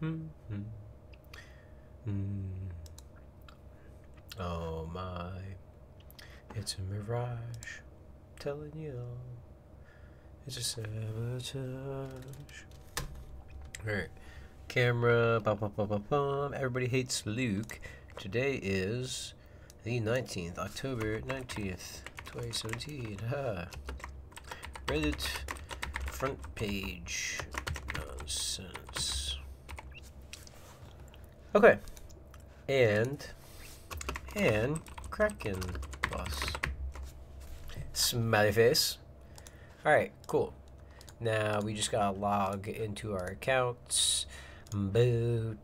Oh my, it's a mirage, telling you it's a sabotage. Alright, camera, bum, bum, bum, bum, bum. Everybody hates Luke. Today is the 19th, October 19th, 2017. Ha. Reddit front page nonsense. Okay, and Kraken Boss. Smiley face. Alright, cool. Now we just gotta log into our accounts. Logging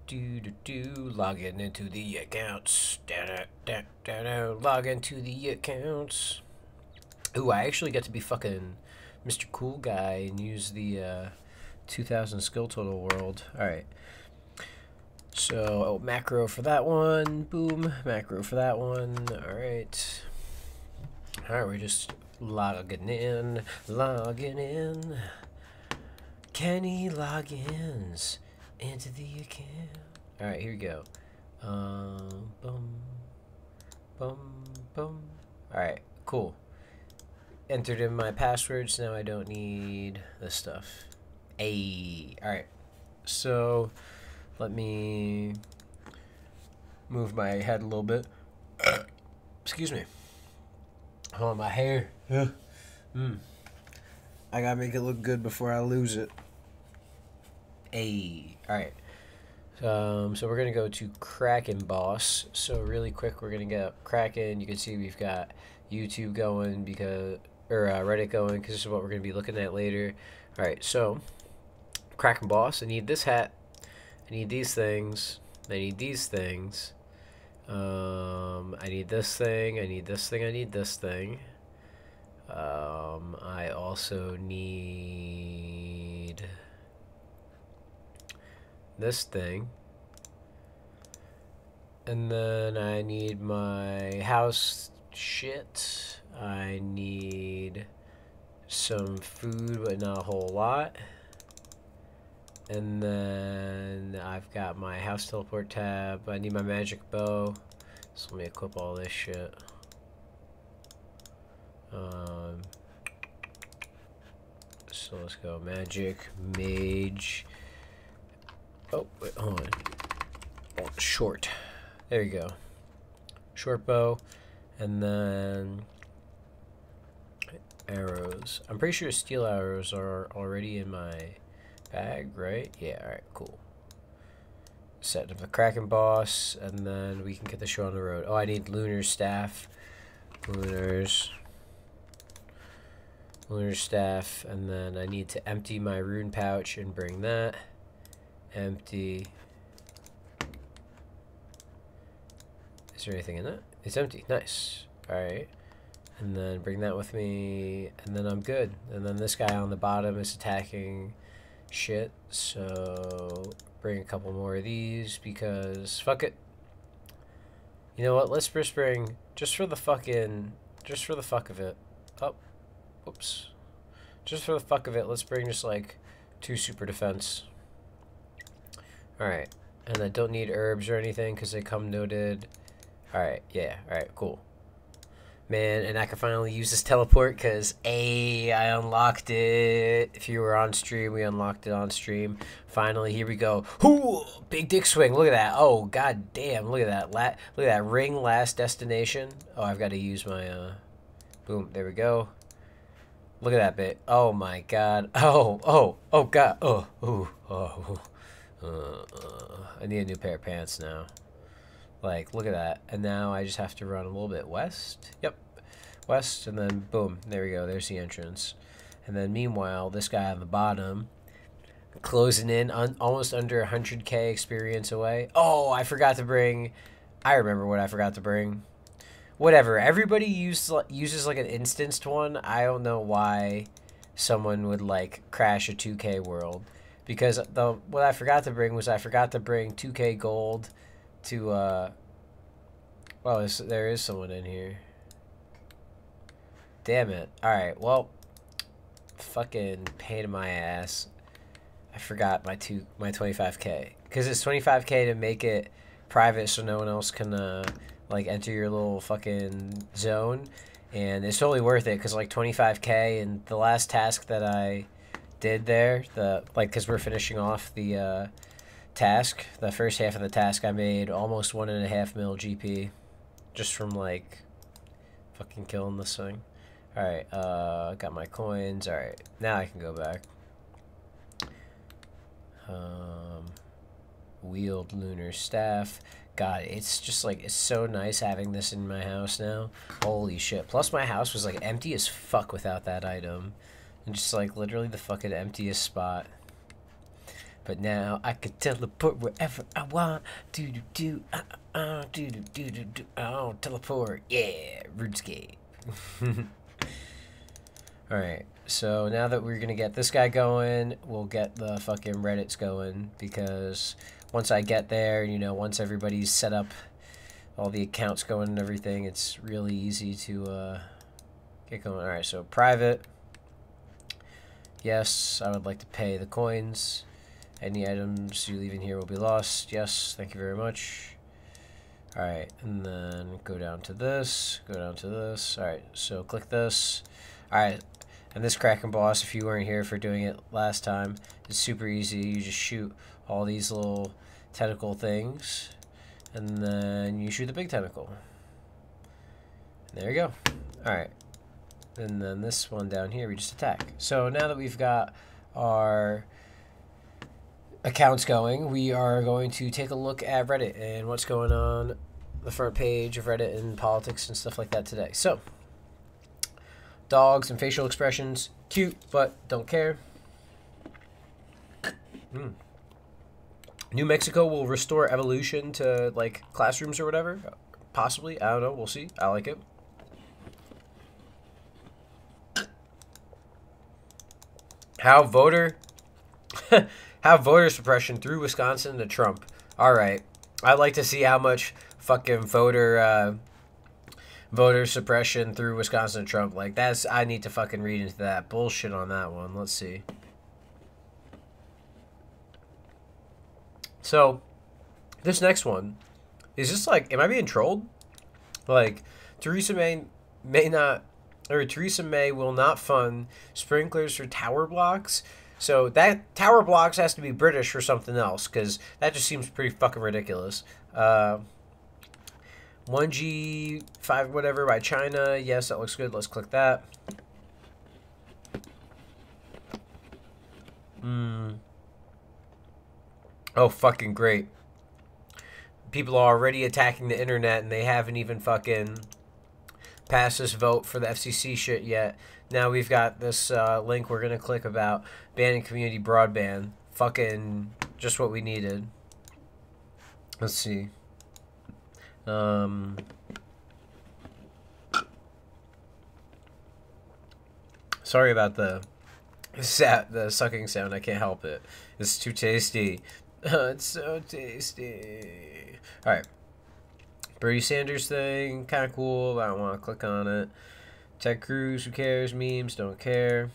into the accounts. Log into the accounts. Ooh, I actually get to be fucking Mr. Cool Guy and use the 2000 skill total world. Alright. So, macro for that one. Boom. Macro for that one. Alright. Alright, we're just logging in. Kenny logins into the account. Alright, here we go. Alright, cool. Entered in my passwords. Now I don't need this stuff. Alright. So, let me move my head a little bit. Excuse me. Oh, my hair. I gotta make it look good before I lose it. Alright. So we're gonna go to Kraken Boss. So really quick, we're gonna get Kraken. You can see we've got YouTube going because, or Reddit going, because this is what we're gonna be looking at later. Alright, so Kraken Boss. I need this hat. I need these things. I need these things. I need this thing. I need this thing. I need this thing. I also need this thing. And then I need my house shit. I need some food, but not a whole lot. And then I've got my house teleport tab. I need my magic bow. So let me equip all this shit. So let's go magic, mage. Oh, wait, hold on. Oh, short. There you go. Short bow. And then arrows. I'm pretty sure steel arrows are already in my bag, right? Yeah, alright, cool. Setting up the Kraken Boss, and then we can get the show on the road. Oh, I need Lunar Staff. Lunar Staff, and then I need to empty my rune pouch and bring that. Empty. Is there anything in it? It's empty. Nice. Alright. And then bring that with me, and then I'm good. And then this guy on the bottom is attacking shit, so bring a couple more of these because fuck it. You know what, let's first bring, just for the fuck of it. Oh, whoops. Just for the fuck of it, let's bring just like 2 super defense. Alright, and I don't need herbs or anything because they come noted. Alright, yeah, alright, cool. Man, and I can finally use this teleport because I unlocked it. If you were on stream, we unlocked it on stream. Finally, here we go. Ooh, big dick swing. Look at that. Oh, god damn. Look at that. Look at that ring, last destination. Oh, I've got to use my, boom. There we go. Look at that bit. Oh, my god. Oh, god. I need a new pair of pants now. Like, look at that. And now I just have to run a little bit west. Yep. West, and then boom. There we go. There's the entrance. And then meanwhile, this guy on the bottom, closing in, almost under 100k experience away. Oh, I forgot to bring... I remember what I forgot to bring. Whatever. Everybody uses like an instanced one. I don't know why someone would, like, crash a 2k world. Because what I forgot to bring was I forgot to bring 2k gold to, well, there is someone in here. Damn it. Alright, well, fucking pain in my ass. I forgot my 25K. Because it's 25K to make it private so no one else can, like, enter your little fucking zone. And it's totally worth it because, like, 25K and the last task that I did there, because we're finishing off the task, the first half of the task, I made almost 1.5 mil GP just from, like, fucking killing this thing. Alright, got my coins. Alright, now I can go back. Wield lunar staff. God, it's just like, it's so nice having this in my house now. Holy shit. Plus my house was like empty as fuck without that item. And just like literally the fucking emptiest spot. But now I can teleport wherever I want. Oh, teleport. Yeah, RuneScape. Alright, so now that we're gonna get this guy going, we'll get the fucking Reddits going, because once I get there, you know, once everybody's set up, all the accounts going and everything, it's really easy to get going. Alright, so private. Yes, I would like to pay the coins. Any items you leave in here will be lost. Yes, thank you very much. Alright, and then go down to this, go down to this. Alright, so click this. Alright, and this Kraken Boss, if you weren't here for doing it last time, it's super easy. You just shoot all these little tentacle things, and then you shoot the big tentacle. And there you go. Alright, and then this one down here, we just attack. So now that we've got our accounts going, we are going to take a look at Reddit and what's going on the front page of Reddit and politics and stuff like that today. So, dogs and facial expressions, cute, but don't care. New Mexico will restore evolution to, like, classrooms or whatever. Possibly. I don't know. We'll see. I like it. How voter suppression threw Wisconsin to Trump. All right. I'd like to see how much fucking voter suppression through Wisconsin to Trump. Like, that's, I need to fucking read into that bullshit on that one. Let's see. So, this next one is just like, am I being trolled? Like, Theresa May will not fund sprinklers for tower blocks. So that tower blocks has to be British or something else, because that just seems pretty fucking ridiculous. 1G5 whatever by China. Yes, that looks good. Let's click that. Oh, fucking great. People are already attacking the internet, and they haven't even fucking passed this vote for the FCC shit yet. Now we've got this link we're going to click about banning community broadband. Fucking just what we needed. Let's see. Sorry about the sucking sound. I can't help it. It's too tasty. It's so tasty. Alright. Bernie Sanders thing. Kind of cool. I don't want to click on it. Ted Cruz. Who cares? Memes. Don't care.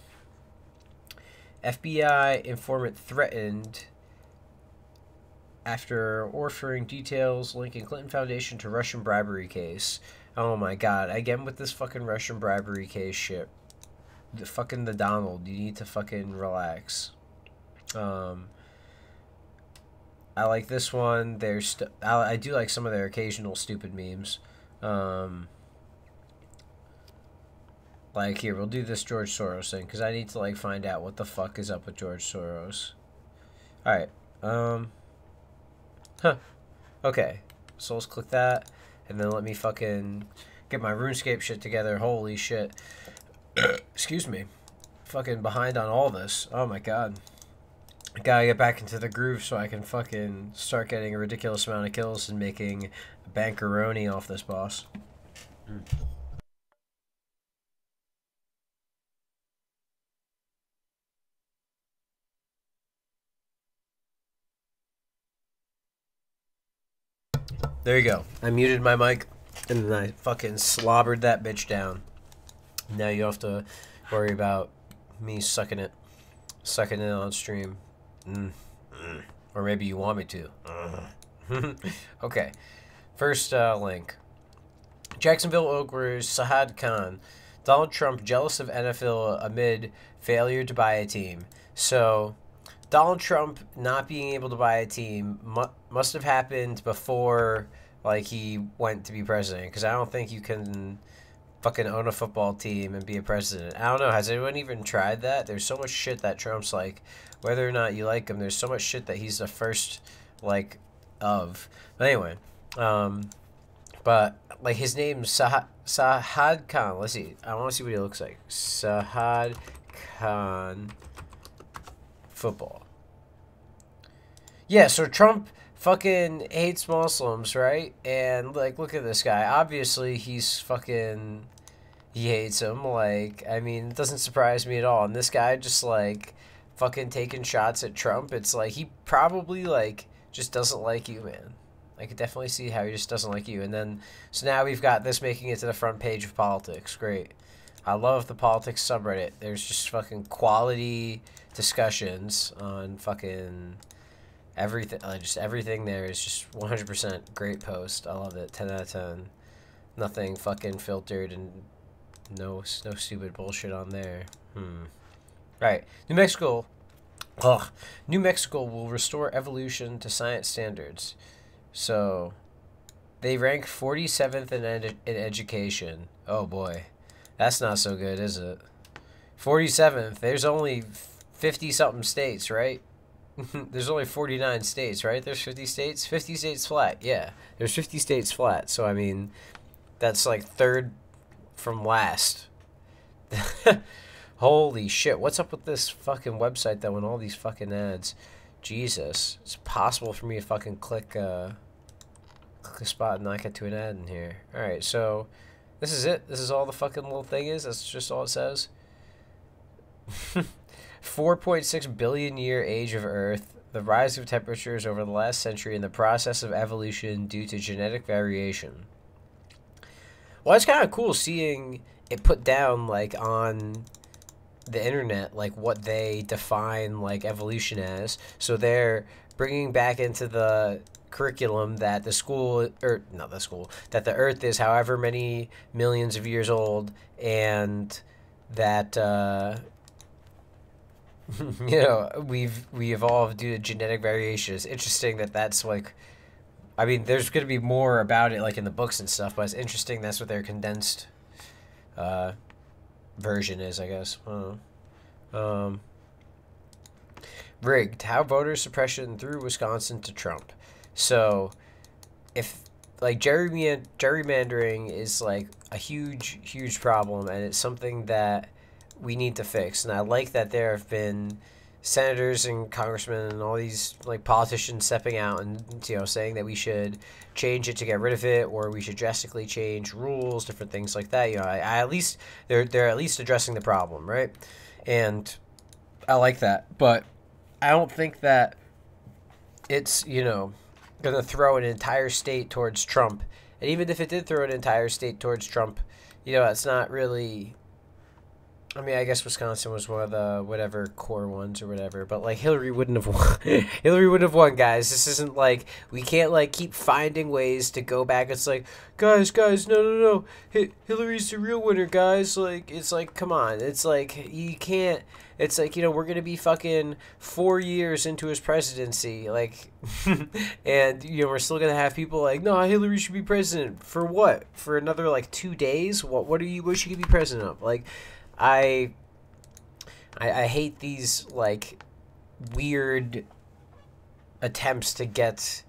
FBI informant threatened after offering details linking Clinton Foundation to Russian bribery case. Oh my god. Again with this fucking Russian bribery case shit. The Donald. You need to fucking relax. I like this one. I do like some of their occasional stupid memes. Like, here, we'll do this George Soros thing, because I need to, like, find out what the fuck is up with George Soros. Alright, okay, so let's click that, and then let me fucking get my RuneScape shit together. Holy shit. Excuse me. Fucking behind on all this. Oh my god. I gotta get back into the groove so I can fucking start getting a ridiculous amount of kills and making bankeroni off this boss. There you go. I muted my mic, and then I fucking slobbered that bitch down. Now you don't have to worry about me sucking it on stream. Or maybe you want me to. Okay. First link. Jacksonville Oakers Sahad Khan. Donald Trump jealous of NFL amid failure to buy a team. So, Donald Trump not being able to buy a team must have happened before, like, he went to be president. Because I don't think you can fucking own a football team and be a president. I don't know. Has anyone even tried that? There's so much shit that Trump's like, whether or not you like him, there's so much shit that he's the first, like, of. But anyway, but, like, his name's Sahad Khan. Let's see. I want to see what he looks like. Sahad Khan football. Yeah, so Trump fucking hates Muslims, right? And, like, look at this guy. Obviously, he's fucking... He hates him. Like, I mean, it doesn't surprise me at all. And this guy just, like, fucking taking shots at Trump. It's like, he probably, like, just doesn't like you, man. I could definitely see how he just doesn't like you. And then, so now we've got this making it to the front page of politics. Great. I love the politics subreddit. There's just fucking quality discussions on fucking everything. Just everything there is just 100% great post. I love it. 10 out of 10. Nothing fucking filtered and no stupid bullshit on there. Right. New Mexico. Ugh. New Mexico will restore evolution to science standards. So, they rank 47th in education. Oh boy. That's not so good, is it? 47th. There's only 50-something states, right? There's only 49 states, right? There's 50 states? 50 states flat, yeah. There's 50 states flat. So, I mean, that's like third from last. Holy shit. What's up with this fucking website, though, and all these fucking ads? Jesus. It's possible for me to fucking click a spot and not get to an ad in here. Alright, so this is it. This is all the fucking little thing is. That's just all it says. 4.6 billion year age of Earth. The rise of temperatures over the last century and the process of evolution due to genetic variation. Well, it's kind of cool seeing it put down, like, on the internet, like, what they define, like, evolution as. So they're bringing back into the curriculum that the school, or not the school, that the Earth is however many millions of years old, and that you know, we evolved due to genetic variation. It's interesting that that's like, I mean, there's going to be more about it, like, in the books and stuff, but it's interesting that's what their condensed version is, I guess. Rigged. How voter suppression threw Wisconsin to Trump. So, if, like, gerrymandering is, like, a huge problem, and it's something that we need to fix. And I like that there have been senators and congressmen and all these, like, politicians stepping out and, you know, saying that we should change it to get rid of it, or we should drastically change rules, different things like that. You know, I at least they're at least addressing the problem, right? And I like that, but I don't think that it's, you know, gonna throw an entire state towards Trump. And even if it did throw an entire state towards Trump, you know, it's not really. I mean, I guess Wisconsin was one of the whatever core ones or whatever, but, like, Hillary wouldn't have won. Hillary wouldn't have won, guys. This isn't like, we can't, like, keep finding ways to go back. It's like, guys, no. Hillary's the real winner, guys. Like, it's like, come on. It's like, you can't. It's like, you know, we're gonna be fucking 4 years into his presidency, like, and, you know, we're still gonna have people like, no, Hillary should be president. For what? For another, like, 2 days? What should she be president of? Like, I hate these, like, weird attempts to get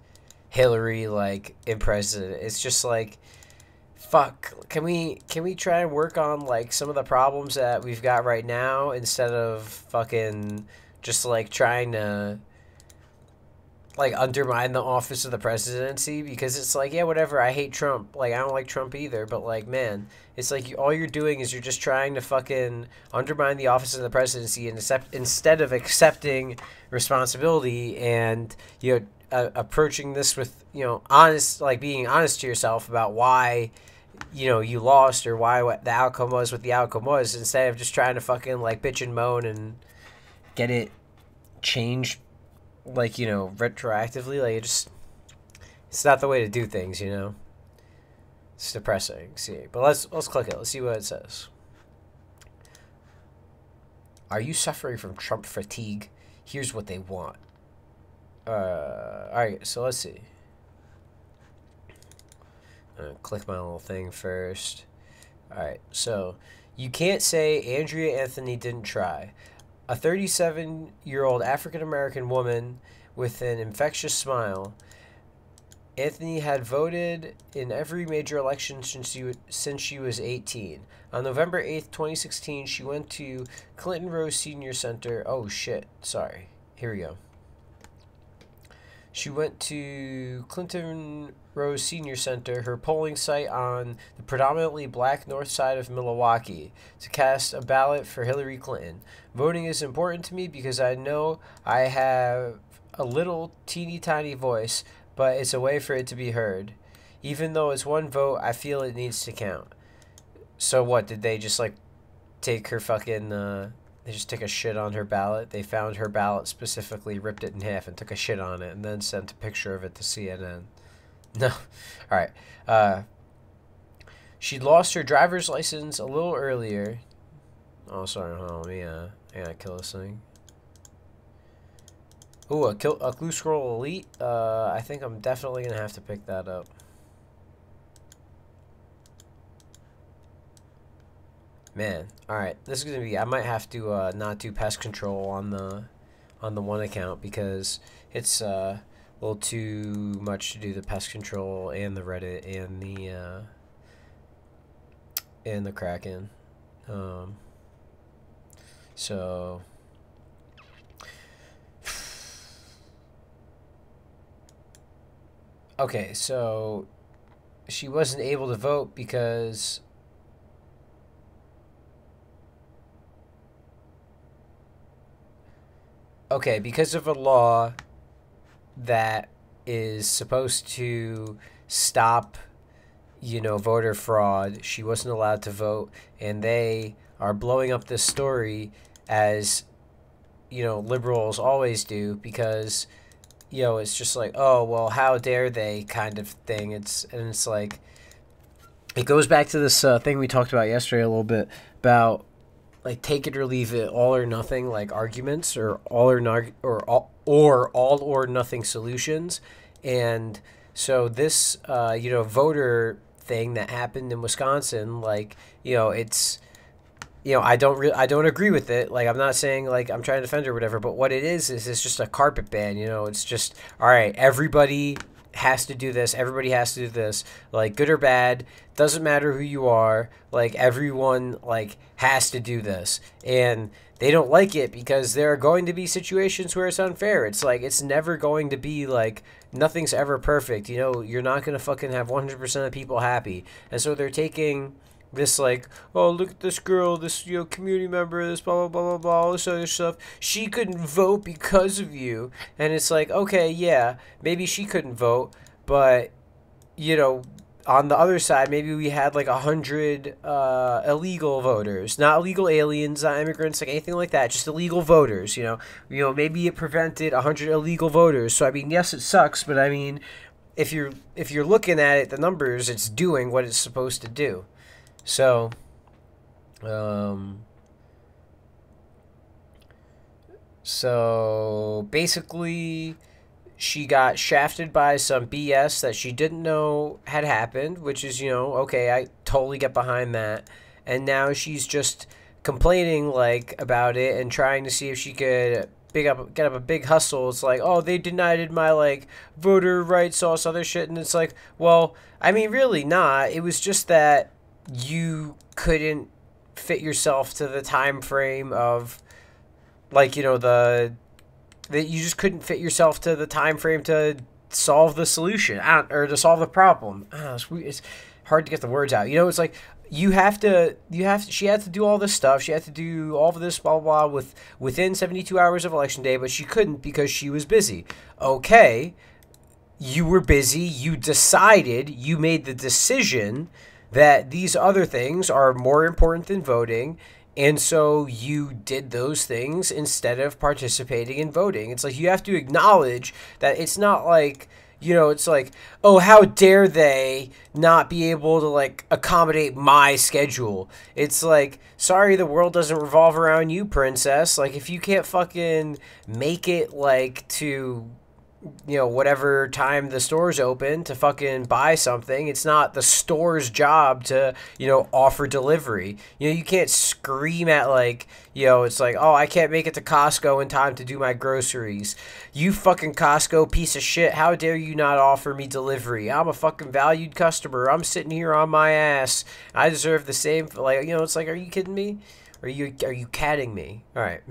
Hillary, like, in president. It's just like, fuck. Can we try and work on, like, some of the problems that we've got right now instead of fucking just, like, trying to, like, undermine the office of the presidency? Because it's like, yeah, whatever, I hate Trump. Like, I don't like Trump either, but, like, man, it's like all you're doing is you're just trying to fucking undermine the office of the presidency, and instead of accepting responsibility and, you know, approaching this with, you know, honest, like, being honest to yourself about why, you know, you lost, or why what the outcome was what the outcome was, instead of just trying to fucking, like, bitch and moan and get it changed like, you know, retroactively. Like, it's not the way to do things, you know. It's depressing. See, but let's click it. Let's see what it says. Are you suffering from Trump fatigue? Here's what they want. Alright, so let's see. Click my little thing first. Alright, so you can't say Andrea Anthony didn't try. A 37-year-old African-American woman with an infectious smile. Anthony had voted in every major election since she was 18. On November 8th, 2016, she went to Clinton Rose Senior Center. Oh, shit. Sorry. Here we go. She went to Clinton Rose Senior Center, her polling site on the predominantly black north side of Milwaukee, to cast a ballot for Hillary Clinton. Voting is important to me because I know I have a little teeny tiny voice, but it's a way for it to be heard. Even though it's one vote, I feel it needs to count. So what, did they just like take her fucking, they just took a shit on her ballot? They found her ballot specifically, ripped it in half, and took a shit on it, and then sent a picture of it to CNN. No. Alright. She'd lost her driver's license a little earlier. Oh, sorry, hold on, let me, I gotta kill this thing. Ooh, a glue scroll elite. I think I'm definitely gonna have to pick that up. Man, all right. This is gonna be. I might have to not do pest control on the one account because it's a little too much to do the pest control and the Reddit and the Kraken. So. Okay, so she wasn't able to vote because because of a law that is supposed to stop, you know, voter fraud. She wasn't allowed to vote, and they are blowing up this story as, you know, liberals always do because, you know, it's just like, oh, well, how dare they kind of thing. It's like, it goes back to this thing we talked about yesterday a little bit about, like, take it or leave it, all or nothing, like, arguments, or all or nothing solutions. And so this, you know, voter thing that happened in Wisconsin, like, you know, it's, you know, I don't agree with it. Like, I'm not saying, like, I'm trying to defend her or whatever, but what it is it's just a carpet ban, you know. It's just, all right, everybody has to do this. Everybody has to do this. Like, good or bad, doesn't matter who you are. Like, everyone, like, has to do this. And they don't like it because there are going to be situations where it's unfair. It's like, it's never going to be, like, nothing's ever perfect. You know, you're not going to fucking have 100% of people happy. And so they're taking this, like, oh, look at this girl, this, you know, community member, this blah, blah, blah, blah, blah, all this other stuff. She couldn't vote because of you. And it's like, okay, yeah, maybe she couldn't vote, but, you know, on the other side, maybe we had, like, 100 illegal voters. Not illegal aliens, not immigrants, like, anything like that. Just illegal voters, you know. You know, maybe it prevented 100 illegal voters. So, I mean, yes, it sucks, but, I mean, if you're looking at it, the numbers, it's doing what it's supposed to do. So, basically, she got shafted by some BS that she didn't know had happened, which is, you know, okay, I totally get behind that. And now she's just complaining, like, about it and trying to see if she could get up a big hustle. It's like, oh, they denied my, like, voter rights, all this other shit. And it's like, well, I mean, really not. It was just that you couldn't fit yourself to the time frame of, like, you know, that you just couldn't fit yourself to the time frame to solve the solution or to solve the problem. It's hard to get the words out. You know, it's like she had to do all this stuff. She had to do all of this blah blah blah within 72 hours of election day, but she couldn't because she was busy. Okay, you were busy. You made the decision that these other things are more important than voting. And so you did those things instead of participating in voting. It's like you have to acknowledge that it's not like, you know, it's like, oh, how dare they not be able to, like, accommodate my schedule? It's like, sorry, the world doesn't revolve around you, princess. Like, if you can't fucking make it, like, to, you know, whatever time the store's open to fucking buy something, it's not the store's job to, you know, offer delivery. You know, you can't scream at, like, you know, it's like, oh, I can't make it to Costco in time to do my groceries. You fucking Costco piece of shit, how dare you not offer me delivery? I'm a fucking valued customer. I'm sitting here on my ass. I deserve the same, like, you know, it's like, are you kidding me? Are you catting me? All right.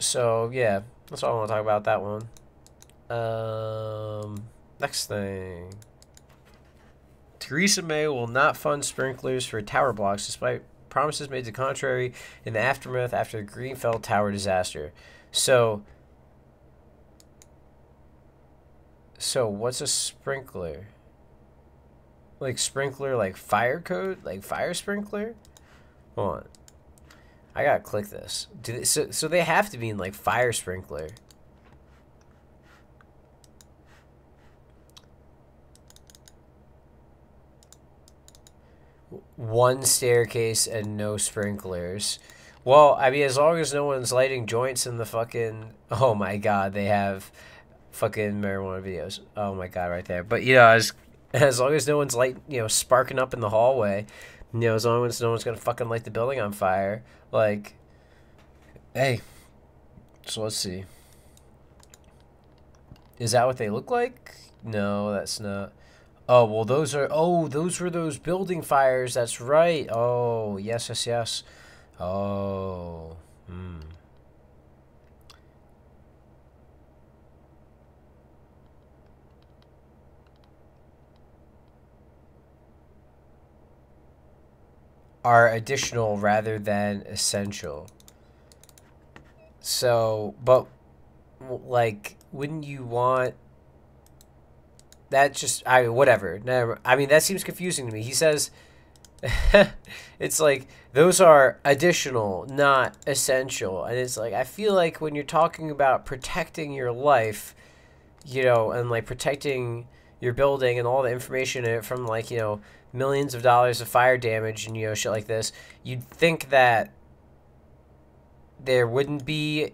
So, yeah, that's all I want to talk about that one. Next thing. Theresa May will not fund sprinklers for tower blocks despite promises made to the contrary in the aftermath after the Grenfell Tower disaster. So what's a sprinkler? Like sprinkler, like fire code? Like fire sprinkler? Hold on. I gotta click this. So they have to be in like fire sprinkler. One staircase and no sprinklers. Well, I mean, as long as no one's lighting joints in the fucking... Oh my god, they have fucking marijuana videos. Oh my god, right there. But, you know, as long as no one's sparking up in the hallway, you know, as long as no one's gonna fucking light the building on fire, like, hey, so let's see. Is that what they look like? No, that's not. Oh, well, those were those building fires. That's right. Oh, yes. Oh, Are additional rather than essential. So, but, like, wouldn't you want... That just... whatever. Never. I mean, that seems confusing to me. He says... It's like, those are additional, not essential. And it's like, I feel like when you're talking about protecting your life, you know, and, like, protecting your building and all the information in it from, like, you know, millions of dollars of fire damage and, you know, shit like this, you'd think that there wouldn't be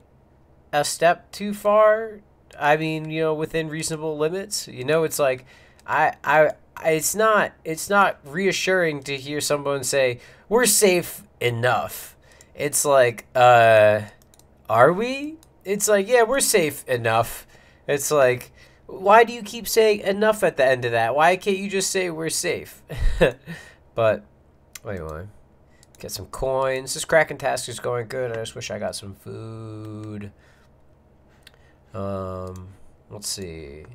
a step too far. I mean, you know, within reasonable limits. You know, it's like, it's not reassuring to hear someone say, we're safe enough. It's like, are we? It's like, yeah, we're safe enough. It's like, why do you keep saying enough at the end of that? Why can't you just say we're safe? But, anyway. Get some coins. This Kraken task is going good. I just wish I got some food. Let's see.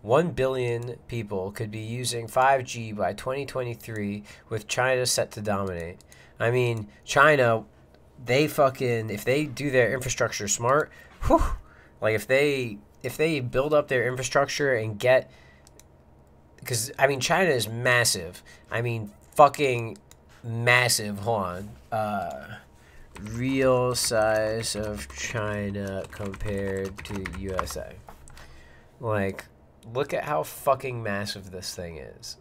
1 billion people could be using 5G by 2023 with China set to dominate. I mean, China, they fucking, if they do their infrastructure smart, whew, like if they build up their infrastructure and get, because, I mean, China is massive. I mean, fucking massive. Hold on. Real size of China compared to USA. Like, look at how fucking massive this thing is.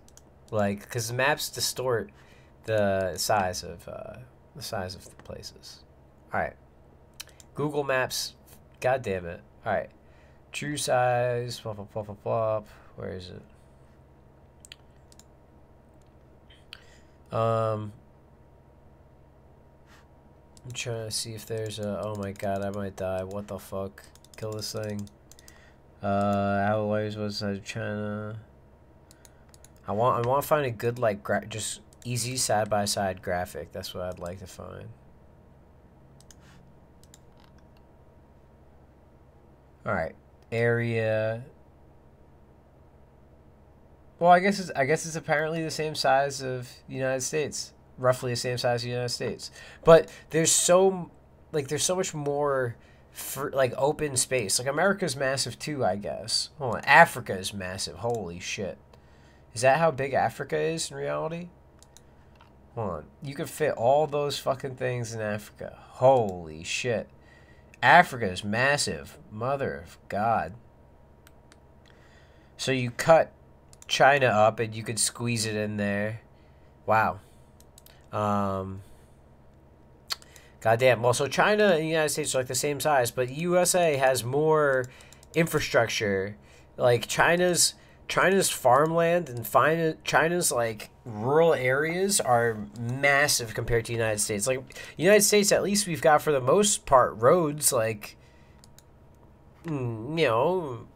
Like, because the maps distort the size of the places. All right, Google Maps. God damn it. All right, true size. Blah, blah, blah, blah, blah. Where is it? I'm trying to see if there's a... Oh my god, I might die. What the fuck? Kill this thing. How large was I trying to... I want to find a good, like, just easy side-by-side graphic. That's what I'd like to find. Alright. Area... Well, I guess it's apparently the same size of the United States. Roughly the same size as the United States. But there's so much more for, like, open space. Like, America's massive too, I guess. Hold on. Africa is massive. Holy shit. Is that how big Africa is in reality? Hold on. You could fit all those fucking things in Africa. Holy shit. Africa is massive. Mother of God. So you cut China up and you could squeeze it in there. Wow. Goddamn. Well, so China and the United States are like the same size, but USA has more infrastructure. Like China's farmland and China's like rural areas are massive compared to the United States. Like United States, at least we've got for the most part roads, like more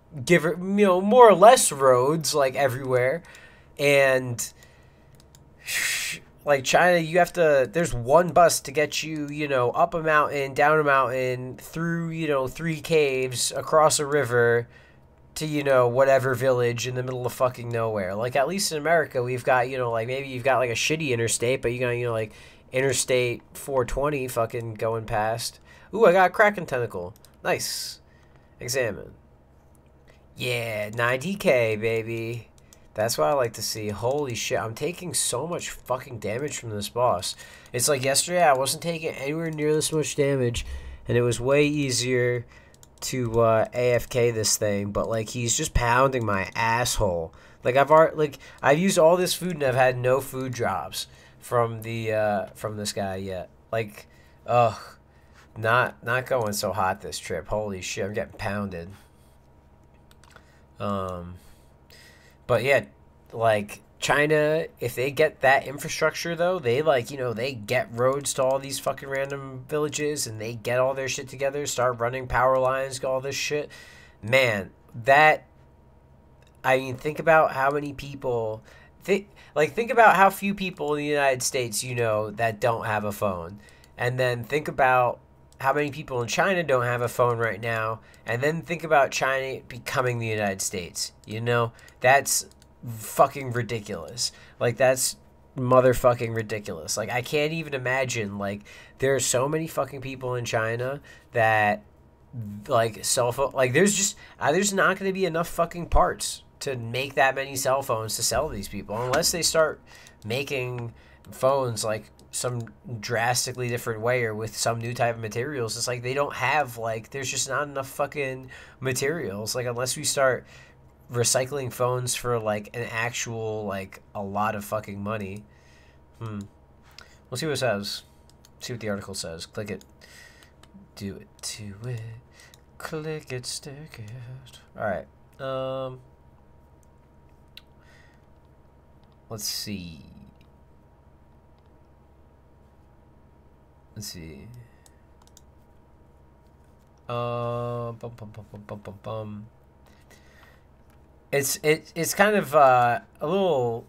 or less roads like everywhere, and like China, you have to, there's one bus to get you, up a mountain, down a mountain, through, 3 caves, across a river, to, whatever village in the middle of fucking nowhere. Like, at least in America, we've got, like, maybe you've got, like, a shitty interstate, but you got, like, Interstate 420 fucking going past. Ooh, I got a Kraken tentacle. Nice. Examine. Yeah, 90k, baby. That's what I like to see. Holy shit, I'm taking so much fucking damage from this boss. It's like yesterday, I wasn't taking anywhere near this much damage, and it was way easier to AFK this thing, but like he's just pounding my asshole. Like I've used all this food and I've had no food drops from this guy yet. Like, ugh, not going so hot this trip. Holy shit, I'm getting pounded. But yeah, like China, if they get that infrastructure though, they they get roads to all these fucking random villages and they get all their shit together, start running power lines, all this shit. Man, think about how many people, think about how few people in the United States, that don't have a phone. And then think about how many people in China don't have a phone right now, and then think about China becoming the United States. That's fucking ridiculous. Like, that's motherfucking ridiculous. Like, I can't even imagine, like, there are so many fucking people in China that, like, cell phone, like, there's not going to be enough fucking parts to make that many cell phones to sell to these people, unless they start making phones, like, some drastically different way or with some new type of materials. It's like they don't have, like, there's just not enough fucking materials. Like, unless we start recycling phones for, like, an actual, like, a lot of fucking money. We'll see what it says. See what the article says. Click it. Do it to it. Click it, stick it. Alright. Let's see. It's kind of a little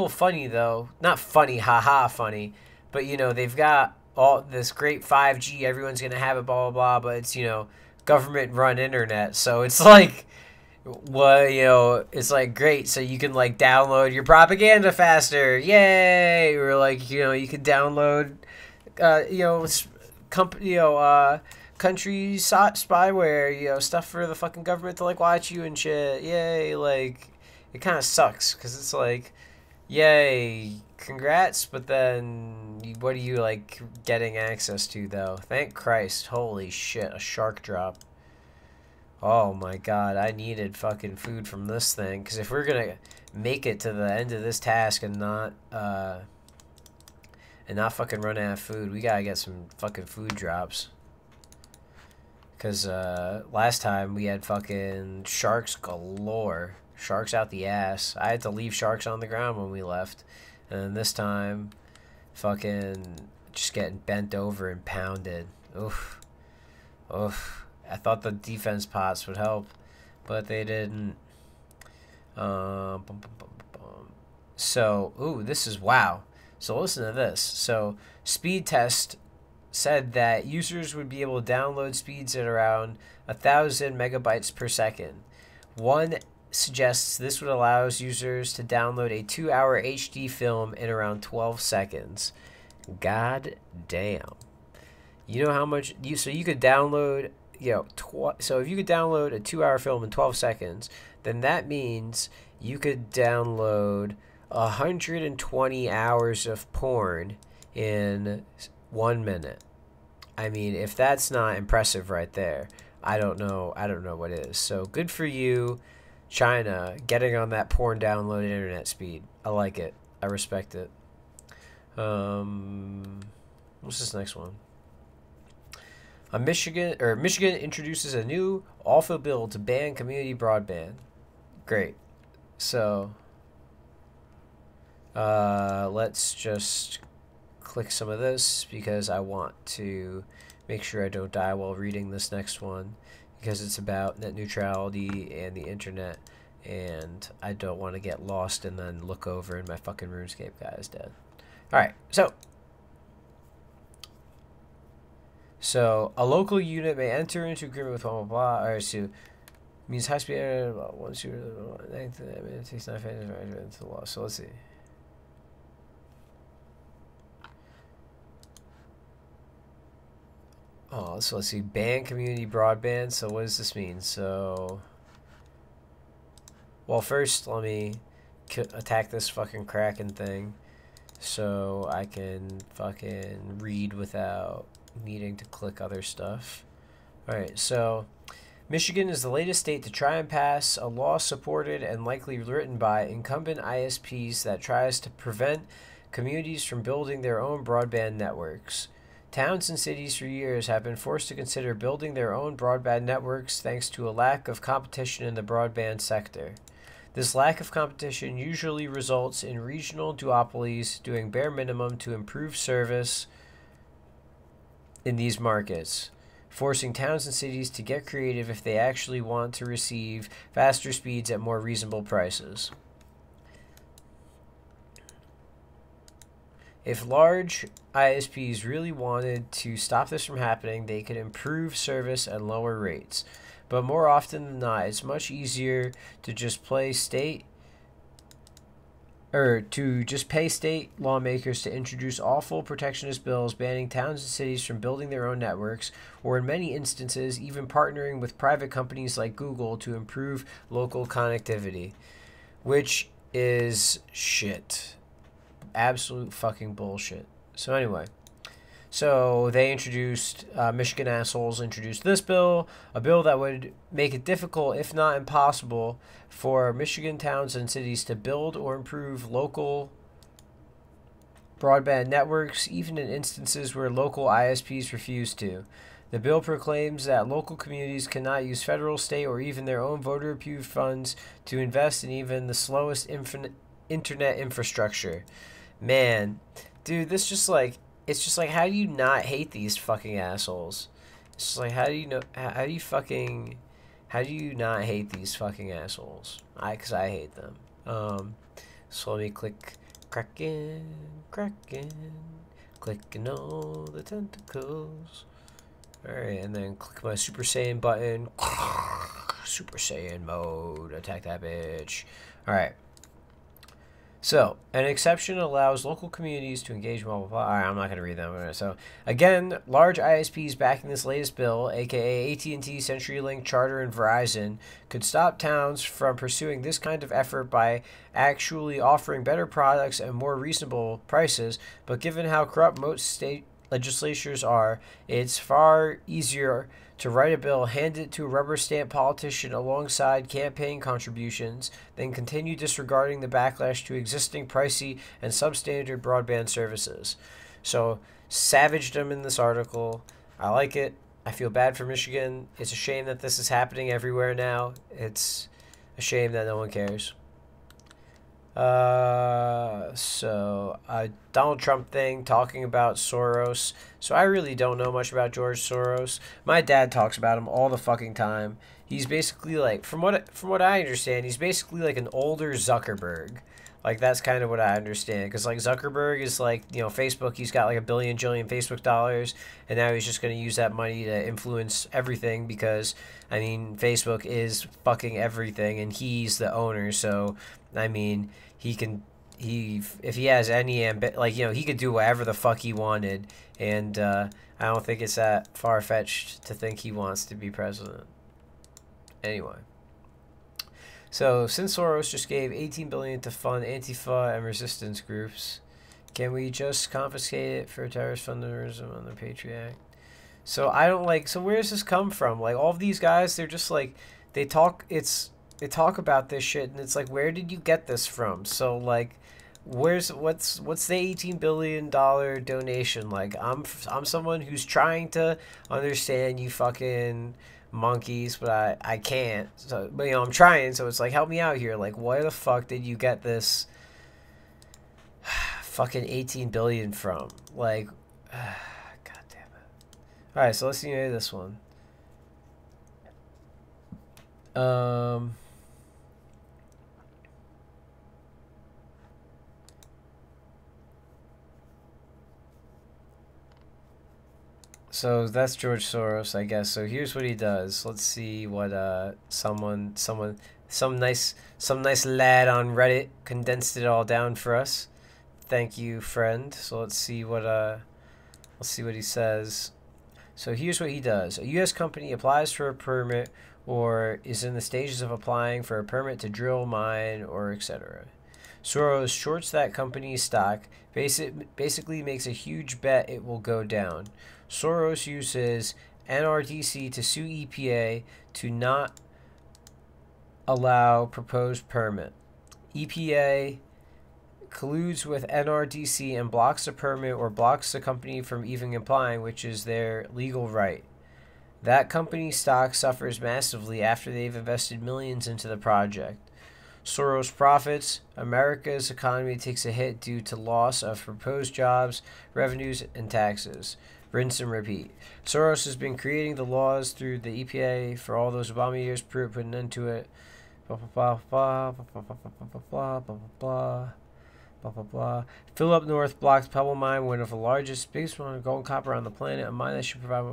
funny though. Not funny, haha funny, but they've got all this great 5G, everyone's gonna have it, blah blah blah, but it's government run internet, so it's like, well, it's like great, so you can like download your propaganda faster, yay, or like you can download country spyware, stuff for the fucking government to like watch you and shit. Yay, like it kind of sucks because it's like, yay, congrats, but then what are you like getting access to though? Thank Christ. Holy shit, a shark drop. Oh my god, I needed fucking food from this thing, because if we're gonna make it to the end of this task and not fucking run out of food, we gotta get some fucking food drops. Because last time we had fucking sharks galore. Sharks out the ass. I had to leave sharks on the ground when we left. And then this time, fucking just getting bent over and pounded. Oof. Oof. I thought the defense pots would help, but they didn't. So, ooh, this is, wow. So listen to this. So, speed test said that users would be able to download speeds at around 1,000 megabytes per second. One suggests this would allow users to download a 2-hour HD film in around 12 seconds. God damn. You know how much so you could download, so if you could download a 2-hour film in 12 seconds, then that means you could download 120 hours of porn in 1 minute. I mean, if that's not impressive right there, I don't know what is. So good for you, China, getting on that porn download internet speed. I like it. I respect it. What's this next one? Michigan introduces a new awful bill to ban community broadband. Great. So let's just click some of this because I want to make sure I don't die while reading this next one, because it's about net neutrality and the internet, and I don't want to get lost and then look over and my fucking RuneScape guy is dead. Alright, so a local unit may enter into agreement with blah blah blah. Alright, so means high speed internet once you it takes 9 phases into the law. So let's see. Oh, so let's see. Ban community broadband. So what does this mean? So, well, first let me attack this fucking Kraken thing, so I can fucking read without needing to click other stuff. All right. So, Michigan is the latest state to try and pass a law supported and likely written by incumbent ISPs that tries to prevent communities from building their own broadband networks. Towns and cities for years have been forced to consider building their own broadband networks thanks to a lack of competition in the broadband sector. This lack of competition usually results in regional duopolies doing bare minimum to improve service in these markets, forcing towns and cities to get creative if they actually want to receive faster speeds at more reasonable prices. If large ISPs really wanted to stop this from happening, they could improve service at lower rates. But more often than not, it's much easier to just pay state lawmakers to introduce awful protectionist bills banning towns and cities from building their own networks, or in many instances, even partnering with private companies like Google to improve local connectivity, which is shit. Absolute fucking bullshit. So anyway, so they introduced, Michigan assholes introduced this bill, a bill that would make it difficult, if not impossible, for Michigan towns and cities to build or improve local broadband networks, even in instances where local ISPs refuse to. The bill proclaims that local communities cannot use federal, state, or even their own voter-approved funds to invest in even the slowest internet infrastructure. Man, dude, this just like, it's just like, how do you not hate these fucking assholes? It's just like, how do you not hate these fucking assholes? Because I hate them. So let me click Kraken, clicking all the tentacles. Alright, and then click my Super Saiyan button. Super Saiyan mode, attack that bitch. Alright. So, an exception allows local communities to engage, blah, blah, blah. All right, I'm not going to read them. So, again, large ISPs backing this latest bill, a.k.a. AT&T, CenturyLink, Charter, and Verizon, could stop towns from pursuing this kind of effort by actually offering better products and more reasonable prices. But given how corrupt most state legislatures are, it's far easier to write a bill, hand it to a rubber stamp politician alongside campaign contributions, then continue disregarding the backlash to existing pricey and substandard broadband services. So, savaged them in this article. I like it. I feel bad for Michigan. It's a shame that this is happening everywhere now. It's a shame that no one cares. Donald Trump thing, talking about Soros. So I really don't know much about George Soros. My dad talks about him all the fucking time. He's basically like, from what I understand, he's basically like an older Zuckerberg. Like, that's kind of what I understand. Because, like, Zuckerberg is like, you know, Facebook. He's got like $1 billion Facebook dollars. And now he's just going to use that money to influence everything. Because, I mean, Facebook is fucking everything. And he's the owner. So, I mean, if he has any like, you know, he could do whatever the fuck he wanted. And I don't think it's that far-fetched to think he wants to be president. Anyway. So since Soros just gave 18 billion to fund Antifa and resistance groups, can we just confiscate it for terrorist fundraising on the Patriot Act? So I don't like. So where does this come from? Like all of these guys, they're just like they talk. They talk about this shit, and it's like, where did you get this from? So like, what's the $18 billion donation? Like I'm someone who's trying to understand you fucking monkeys, but I can't. So but I'm trying. So it's like, help me out here. Like where the fuck did you get this fucking 18 billion from? Like, god damn it. All right, so let's see this one. So that's George Soros, I guess. So here's what he does. Let's see what some nice lad on Reddit condensed it all down for us. Thank you, friend. So let's see what he says. So here's what he does. A U.S. company applies for a permit or is in the stages of applying for a permit to drill, mine, or etc. Soros shorts that company's stock, basically makes a huge bet it will go down. Soros uses NRDC to sue EPA to not allow proposed permit. EPA colludes with NRDC and blocks the permit or blocks the company from even applying, which is their legal right. That company's stock suffers massively after they've invested millions into the project. Soros profits. America's economy takes a hit due to loss of proposed jobs, revenues, and taxes. Rinse and repeat. Soros has been creating the laws through the EPA for all those Obama years, put an end to it. Blah, blah, blah, blah, blah, blah, blah, blah, blah, blah, blah, blah, blah, blah. Philip North blocked Pebble Mine, one of the largest, biggest one of gold and copper on the planet, a mine that should provide...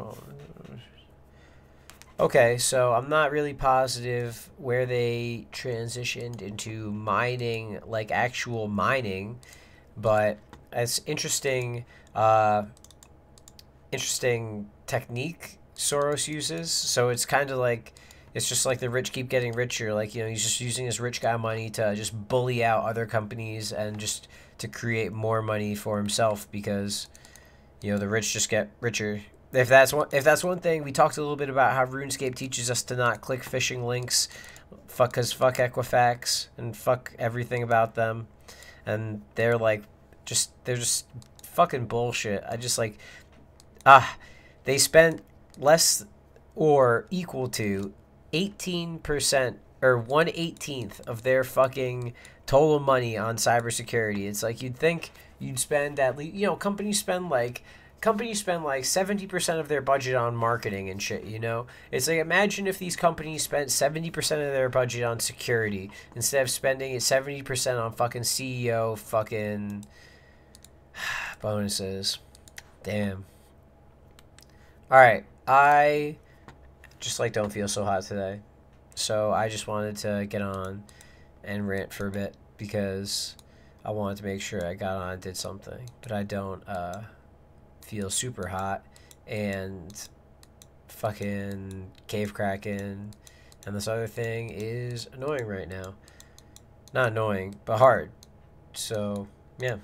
Okay, so I'm not really positive where they transitioned into mining, like actual mining, but it's interesting, interesting technique Soros uses. So it's kind of like, it's just like the rich keep getting richer. Like, he's just using his rich guy money to just bully out other companies and just to create more money for himself because, the rich just get richer. If that's one thing, we talked a little bit about how RuneScape teaches us to not click phishing links, fuck Equifax and fuck everything about them, and they're just fucking bullshit. I just like, they spent less or equal to 18% or 1/18 of their fucking total money on cybersecurity. It's like you'd think you'd spend at least, companies spend like 70% of their budget on marketing and shit, It's like, imagine if these companies spent 70% of their budget on security instead of spending it 70% on fucking CEO fucking bonuses. Damn. Alright, I just don't feel so hot today. So I just wanted to get on and rant for a bit because I wanted to make sure I got on and did something. But I don't feel super hot, and fucking cave Kraken and this other thing is annoying right now. Not annoying, but hard. So, yeah.